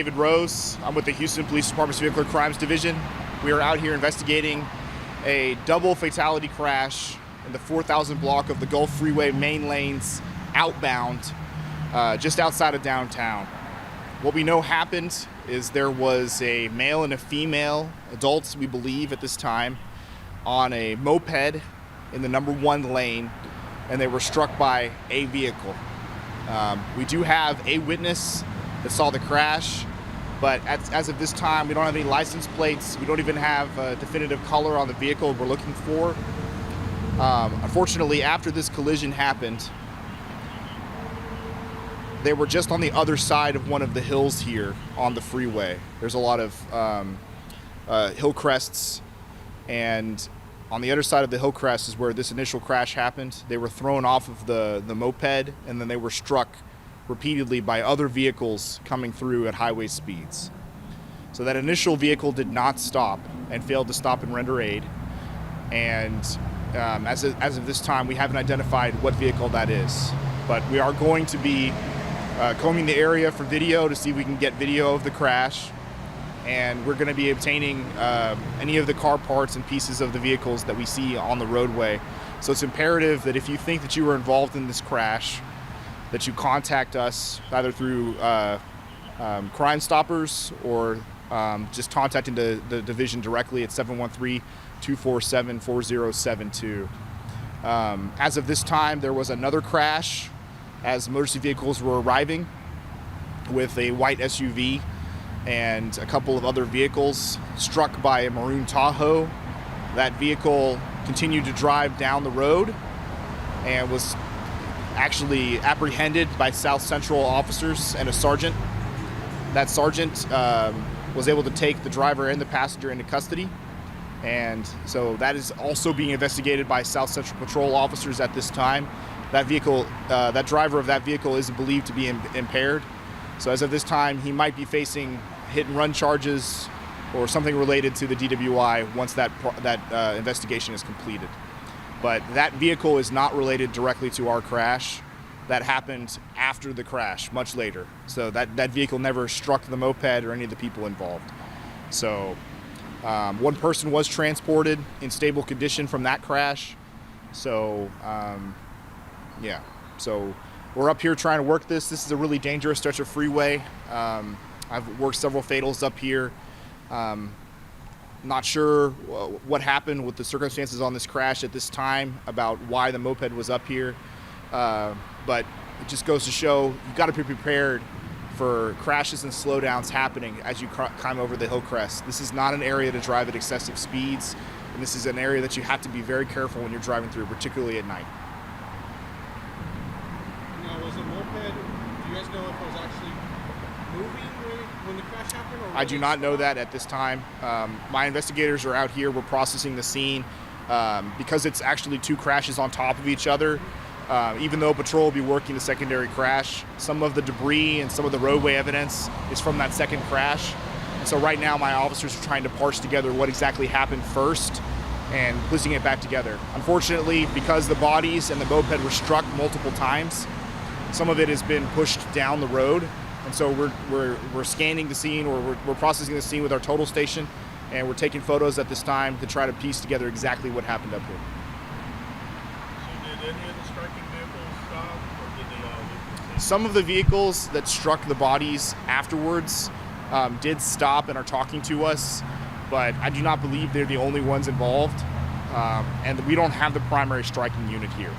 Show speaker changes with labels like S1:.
S1: David Rose. I'm with the Houston Police Department's Vehicular Crimes Division. We are out here investigating a double fatality crash in the 4000 block of the Gulf Freeway main lanes outbound, just outside of downtown. What we know happened is there was a male and a female, adults we believe at this time, on a moped in the number 1 lane, and they were struck by a vehicle. We do have a witness that saw the crash, but as of this time, we don't have any license plates. We don't even have a definitive color on the vehicle we're looking for. Unfortunately, after this collision happened, they were just on the other side of one of the hills here on the freeway. There's a lot of hill crests, and on the other side of the hill crest is where this initial crash happened. They were thrown off of the moped, and then they were struck repeatedly by other vehicles coming through at highway speeds. So that initial vehicle did not stop and failed to stop and render aid. And as of this time, we haven't identified what vehicle that is. But we are going to be combing the area for video to see if we can get video of the crash. And we're going to be obtaining any of the car parts and pieces of the vehicles that we see on the roadway. So it's imperative that if you think that you were involved in this crash, that you contact us either through Crime Stoppers or just contacting the division directly at 713-247-4072. As of this time, there was another crash as emergency vehicles were arriving with a white SUV and a couple of other vehicles struck by a maroon Tahoe. That vehicle continued to drive down the road and was actually apprehended by South Central officers and a sergeant. That sergeant was able to take the driver and the passenger into custody. And so that is also being investigated by South Central Patrol officers at this time. That vehicle, that driver of that vehicle is believed to be impaired. So as of this time, he might be facing hit and run charges or something related to the DWI once that investigation is completed. But that vehicle is not related directly to our crash. That happened after the crash, much later. So that vehicle never struck the moped or any of the people involved. So one person was transported in stable condition from that crash. So yeah, so we're up here trying to work this. This is a really dangerous stretch of freeway. I've worked several fatals up here. Not sure what happened with the circumstances on this crash at this time about why the moped was up here, but it just goes to show you've got to be prepared for crashes and slowdowns happening as you climb over the hill crest. This is not an area to drive at excessive speeds, and this is an area that you have to be very careful when you're driving through, particularly at night.
S2: Now, was a moped, do you guys know if it was actually moving when the crash happened? Or
S1: I do not know that at this time. My investigators are out here. We're processing the scene. Because it's actually 2 crashes on top of each other, even though patrol will be working the secondary crash, some of the debris and some of the roadway evidence is from that second crash. And so right now my officers are trying to parse together what exactly happened first and piecing it back together. Unfortunately, because the bodies and the moped were struck multiple times, some of it has been pushed down the road. And so we're scanning the scene, or we're processing the scene with our total station, and we're taking photos at this time to try to piece together exactly what happened up here.
S3: So did any of the striking vehicles stop, or did they all leave?
S1: Some of the vehicles that struck the bodies afterwards did stop and are talking to us, but I do not believe they're the only ones involved, and we don't have the primary striking unit here.